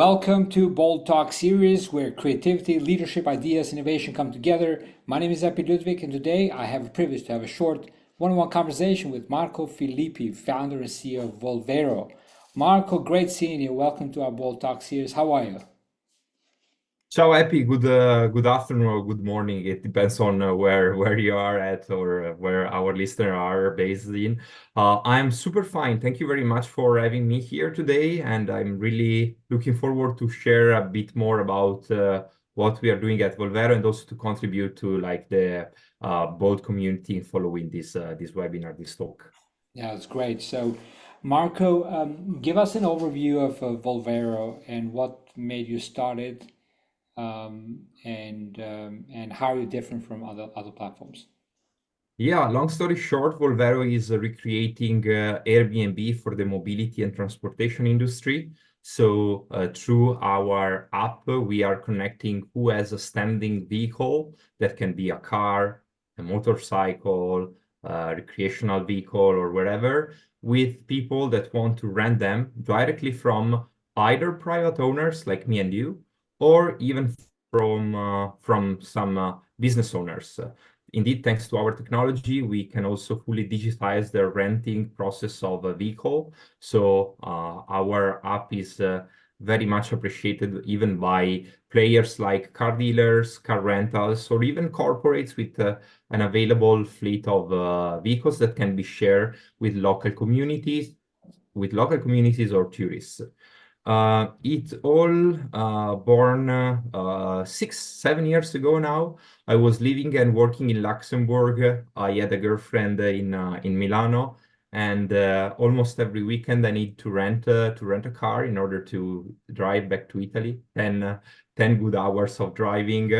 Welcome to Bold Talk series where creativity, leadership, ideas, innovation come together. My name is Ludvik, and today I have a privilege to have a short one-on-one conversation with Marco Filippi, founder and CEO of Volvero. Marco, great seeing you. Welcome to our Bold Talk series. How are you? Ciao, Happy. Good afternoon or good morning. It depends on where you are at or where our listeners are based in. I'm super fine. Thank you very much for having me here today, and I'm really looking forward to share a bit more about what we are doing at Volvero and also to contribute to like the bold community following this webinar, this talk. Yeah, that's great. So, Marco, give us an overview of Volvero and what made you start it, and how you're different from other platforms. Yeah, long story short, Volvero is recreating Airbnb for the mobility and transportation industry. So through our app, we are connecting who has a standing vehicle that can be a car, a motorcycle, a recreational vehicle, or wherever, with people that want to rent them directly from either private owners like me and you, or even from some business owners. Indeed, thanks to our technology, we can also fully digitize the renting process of a vehicle. So our app is very much appreciated even by players like car dealers, car rentals, or even corporates with an available fleet of vehicles that can be shared with local communities or tourists. It all born 6, 7 years ago now. I was living and working in Luxembourg. I had a girlfriend in Milano, and almost every weekend I need to rent a car in order to drive back to Italy. 10 good hours of driving.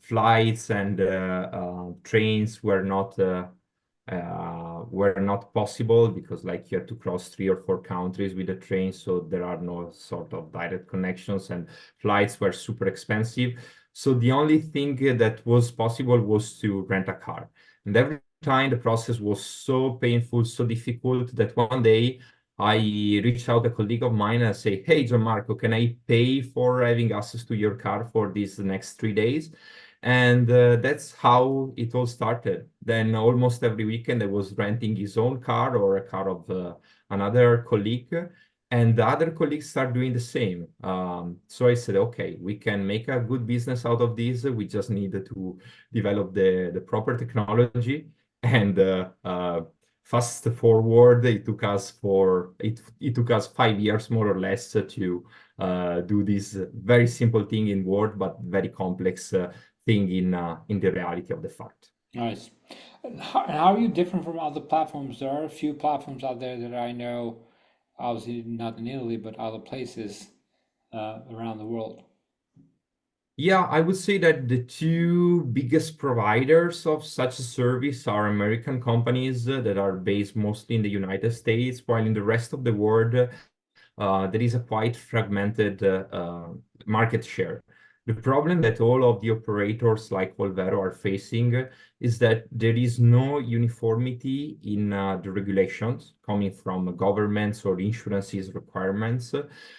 Flights and trains were not possible because like you had to cross 3 or 4 countries with a train, so there are no sort of direct connections, and flights were super expensive. So the only thing that was possible was to rent a car. And every time the process was so painful, so difficult that one day I reached out to a colleague of mine and I say, "Hey, Gianmarco, can I pay for having access to your car for these next 3 days?" And that's how it all started. Then almost every weekend I was renting his own car or a car of another colleague, and the other colleagues start doing the same. So I said, okay, we can make a good business out of this. We just needed to develop the proper technology. And fast forward, it took us 5 years more or less to do this very simple thing in Word, but very complex thing in the reality of the fact. Nice. And how are you different from other platforms? There are a few platforms out there that I know, obviously not in Italy, but other places around the world. Yeah, I would say that the two biggest providers of such a service are American companies that are based mostly in the United States, while in the rest of the world, there is a quite fragmented market share. The problem that all of the operators like Volvero are facing is that there is no uniformity in the regulations coming from governments or insurances requirements.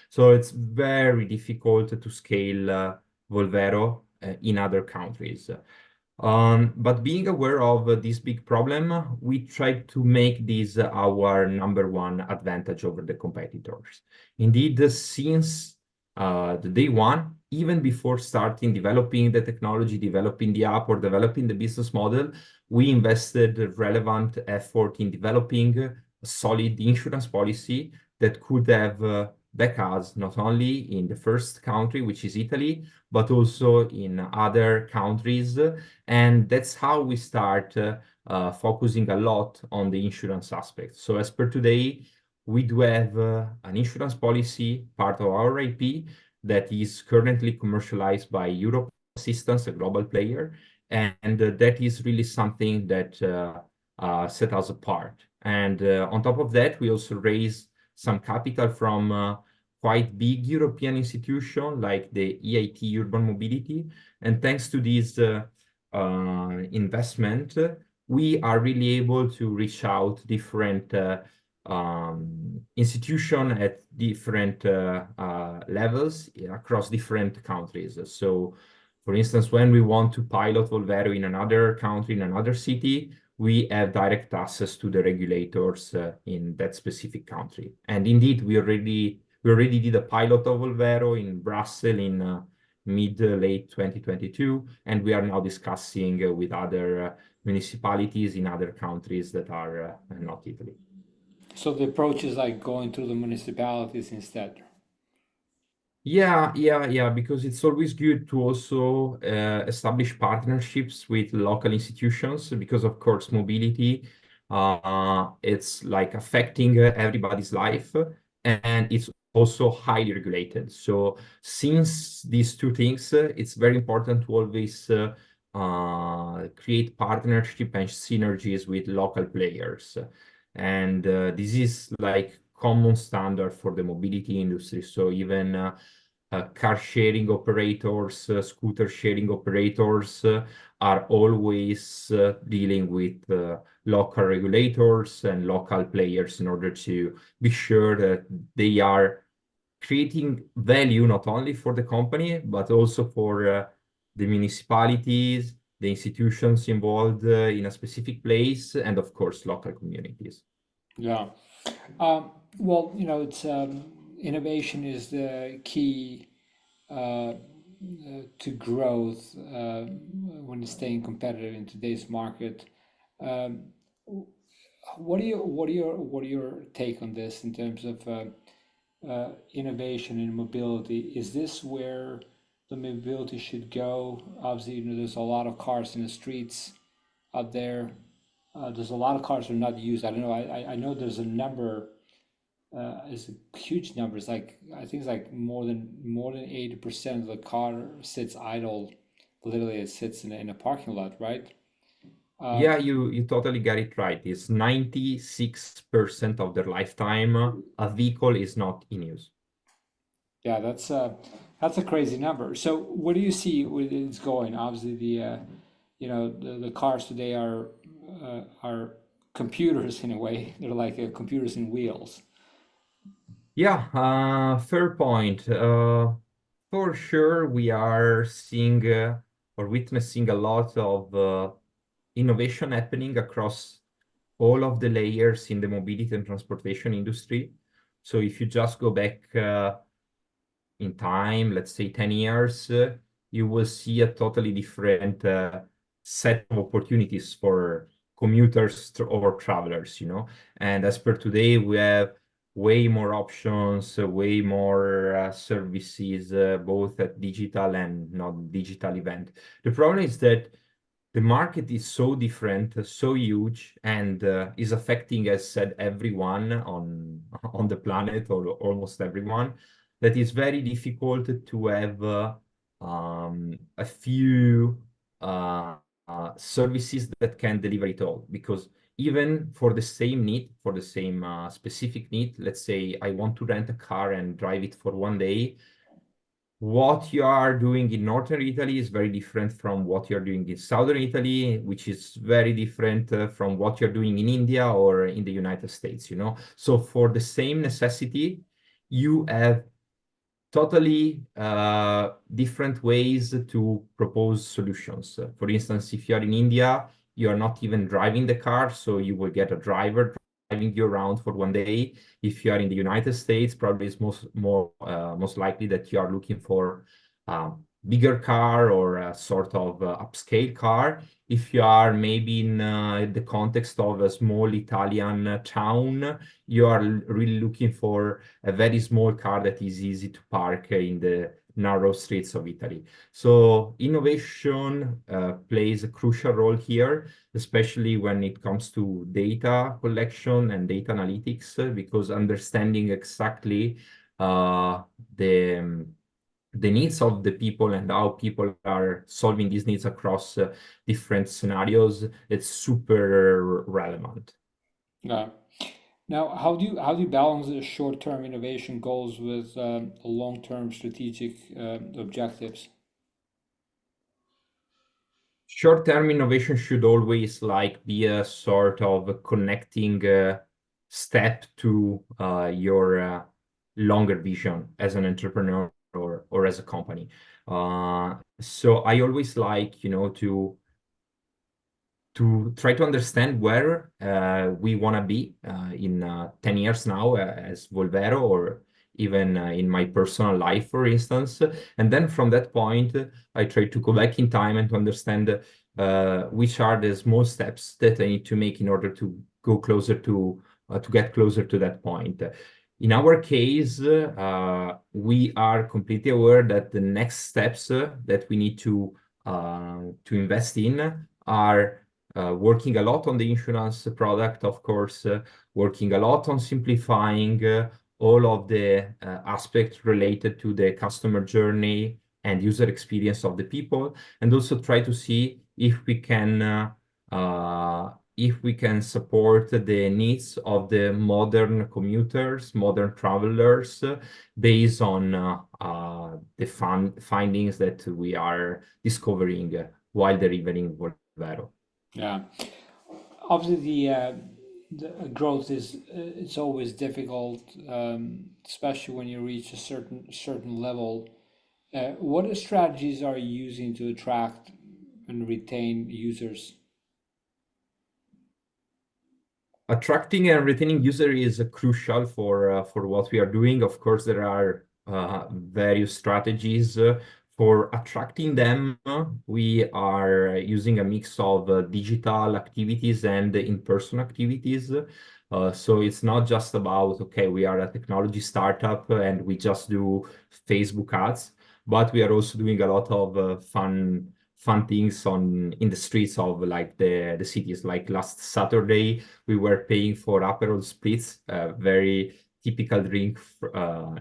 So it's very difficult to scale Volvero in other countries. But being aware of this big problem, we try to make this our number one advantage over the competitors. Indeed, since the day one, even before starting developing the technology, developing the app, or developing the business model, we invested relevant effort in developing a solid insurance policy that could have back us not only in the first country, which is Italy, but also in other countries. And that's how we start focusing a lot on the insurance aspect. So as per today, we do have an insurance policy, part of our IP, that is currently commercialized by Europe Assistance, a global player. And that is really something that set us apart. And on top of that, we also raise some capital from quite big European institution like the EIT Urban Mobility. And thanks to this investment, we are really able to reach out different institution at different levels across different countries. So, for instance, when we want to pilot Volvero in another country, in another city, we have direct access to the regulators in that specific country. And indeed, we already did a pilot of Volvero in Brussels in mid-late 2022, and we are now discussing with other municipalities in other countries that are not Italy. So the approach is like going through the municipalities instead. Yeah, because it's always good to also establish partnerships with local institutions because, of course, mobility, it's like affecting everybody's life, and it's also highly regulated. So since these two things, it's very important to always create partnership and synergies with local players. And this is like common standard for the mobility industry. So even car sharing operators, scooter sharing operators are always dealing with local regulators and local players in order to be sure that they are creating value not only for the company, but also for the municipalities, the institutions involved in a specific place, and of course, local communities. Yeah. Well, it's innovation is the key to growth when it's staying competitive in today's market. Um, what are your take on this in terms of innovation in mobility? Is this where the mobility should go? Obviously, there's a lot of cars in the streets out there. There's a lot of cars that are not used. I don't know. I know there's a number. It's a huge number. It's like I think it's like more than 80% of the car sits idle. Literally, it sits in a parking lot, right? Uh, Yeah, you totally got it right. It's 96% of their lifetime, a vehicle is not in use. yeah, that's a crazy number. So, what do you see with it's going? Obviously, the cars today are computers in a way. They're like computers in wheels. Yeah, fair point. For sure, we are seeing or witnessing a lot of innovation happening across all of the layers in the mobility and transportation industry. So if you just go back in time, let's say 10 years, you will see a totally different set of opportunities for commuters or travelers, you know. And as per today, we have way more options, way more services, both at digital and not digital event. The problem is that the market is so different, so huge, and is affecting, as said, everyone on on the planet, or almost everyone, that it's very difficult to have a few services that can deliver it all. Because even for the same need, for the same specific need, let's say I want to rent a car and drive it for one day, what you are doing in northern Italy is very different from what you're doing in southern Italy, which is very different from what you're doing in India or in the United States, you know? So for the same necessity, you have totally different ways to propose solutions. For instance, if you are in India, you are not even driving the car, so you will get a driver driving you around for one day. If you are in the United States, probably it's most likely that you are looking for a bigger car or a sort of upscale car. If you are maybe in the context of a small Italian town, you are really looking for a very small car that is easy to park in the narrow streets of Italy. So innovation plays a crucial role here, especially when it comes to data collection and data analytics, because understanding exactly uh, the the needs of the people and how people are solving these needs across different scenarios, it's super relevant. Yeah. Now, how do you balance the short-term innovation goals with long-term strategic objectives? Short-term innovation should always like be a sort of connecting step to your longer vision as an entrepreneur or as a company. So I always like, to try to understand where we want to be in 10 years now as Volvero, or even in my personal life, for instance. And then from that point, I try to go back in time and to understand which are the small steps that I need to make in order to go closer to get closer to that point. In our case, we are completely aware that the next steps that we need to invest in are working a lot on the insurance product, of course, working a lot on simplifying all of the aspects related to the customer journey and user experience of the people, and also try to see if we can support the needs of the modern commuters, modern travelers, based on the findings that we are discovering while delivering Volvero. Yeah. Obviously, the growth is it's always difficult, especially when you reach a certain level. What strategies are you using to attract and retain users? Attracting and retaining user is crucial for what we are doing. Of course, there are various strategies for attracting them. We are using a mix of digital activities and in-person activities. So it's not just about, okay, we are a technology startup and we just do Facebook ads, but we are also doing a lot of fun things in the streets of like the cities. Like last Saturday, we were paying for Aperol Spritz, a very typical drink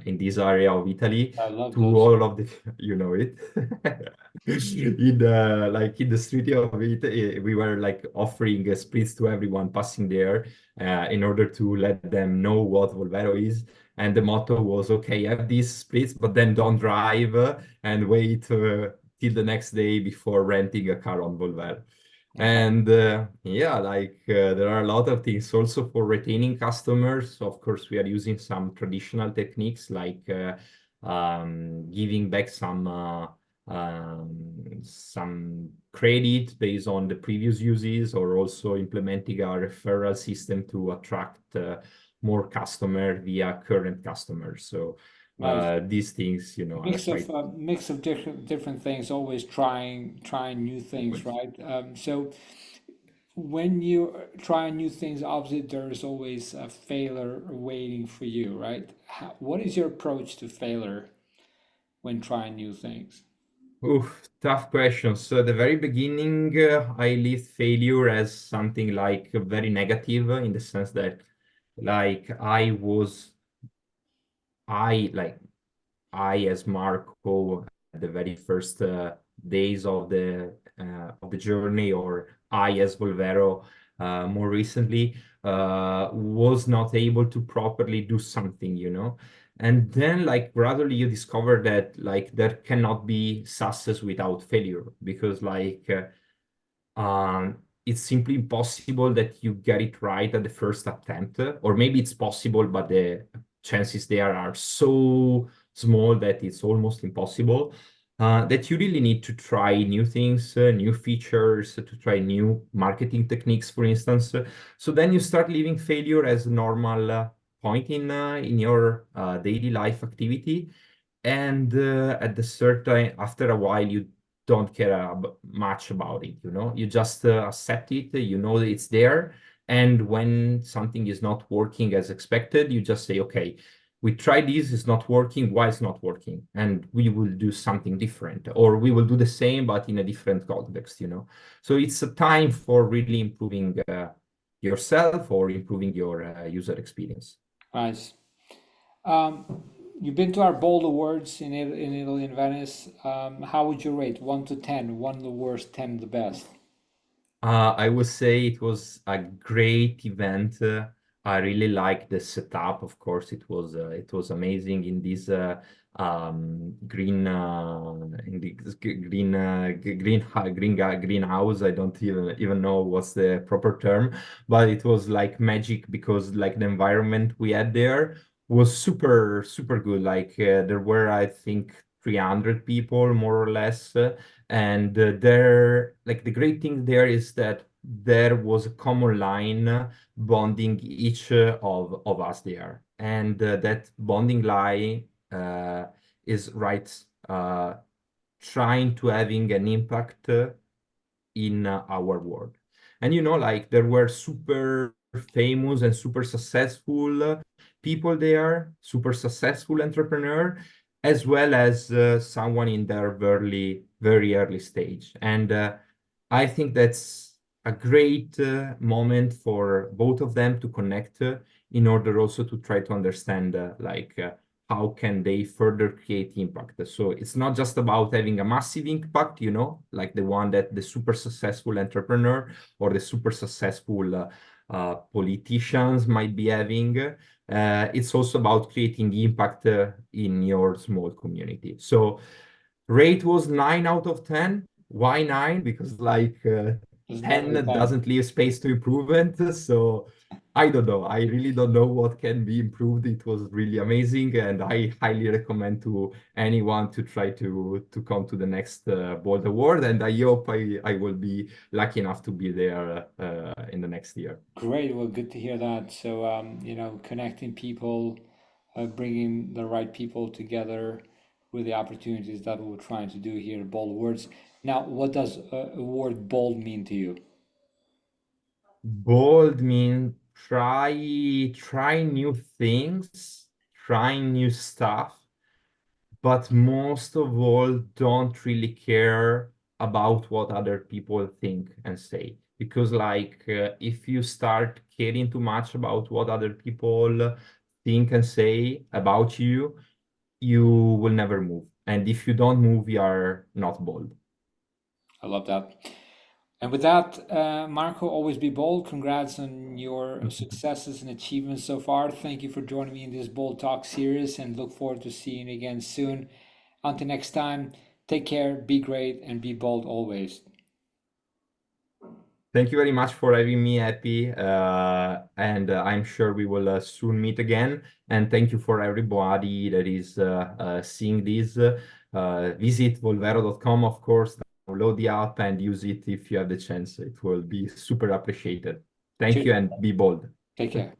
in this area of Italy, I love to those. all of the, you know it. In the street of it, we were like offering spritz to everyone passing there, in order to let them know what Volvero is. And the motto was, okay, have these spritz, but then don't drive and wait till the next day before renting a car on Volvero. Okay. And yeah, there are a lot of things also for retaining customers. Of course, we are using some traditional techniques like giving back some credit based on the previous uses, or also implementing a referral system to attract more customer via current customers. So Nice. these things, are quite. Mix of different things, always trying new things, right? So when you try new things, obviously there's always a failure waiting for you, right? What is your approach to failure when trying new things? Oof, tough question. So at the very beginning, I lived failure as something like very negative, in the sense that like I like I as Marco at the very first days of the journey, or I as Volvero more recently, was not able to properly do something. And then like gradually you discover that like there cannot be success without failure, because it's simply impossible that you get it right at the first attempt, or maybe it's possible, but the chances there are so small that it's almost impossible. That you really need to try new things, new features, to try new marketing techniques, for instance. So then you start leaving failure as a normal point in your daily life activity, and at the certain after a while you don't care much about it. You just accept it. You know that it's there, and when something is not working as expected, you just say, okay, we tried this, it's not working. Why it's not working? And we will do something different, or we will do the same but in a different context. So it's a time for really improving yourself, or improving your user experience. Nice. Um, you've been to our Bold Awards in Italy, in Venice. How would you rate 1 to 10? 1 the worst, 10 the best. I would say it was a great event. I really like the setup. Of course, it was amazing in this green in the green greenhouse. I don't even know what's the proper term, but it was like magic because like the environment we had there was super good. Like there were, I think, 300 people more or less, and there, like the great thing there is that there was a common line bonding each of us there. And that bonding lie is right, uh, trying to having an impact in our world. And like there were super famous and super successful people there, super successful entrepreneur, as well as someone in their very early stage. And I think that's a great moment for both of them to connect in order also to try to understand how can they further create impact. So it's not just about having a massive impact, like the one that the super successful entrepreneur or the super successful politicians might be having. It's also about creating impact in your small community. So rate was 9 out of 10. Why 9? Because like It's never 10 done. doesn't leave space to improvement. So I don't know. I really don't know what can be improved. It was really amazing, and I highly recommend to anyone to try to come to the next Bold Award. And I hope I will be lucky enough to be there in the next year. Great. Well, good to hear that. So, connecting people, bringing the right people together with the opportunities that we're trying to do here at Bold Words. Now, what does a word bold mean to you? Bold means try new things, trying new stuff, but most of all, don't really care about what other people think and say. Because, like, if you start caring too much about what other people think and say about you, you will never move. And if you don't move, you are not bold. I love that. And with that, Marco, always be bold. Congrats on your successes and achievements so far. Thank you for joining me in this Bold Talk series and look forward to seeing you again soon. Until next time, take care, be great, and be bold always. Thank you very much for having me, Happy. And I'm sure we will soon meet again. And thank you for everybody that is seeing this. Visit volvero.com, of course, download the app and use it if you have the chance. It will be super appreciated. Thank Cheers. you and be bold. Take care.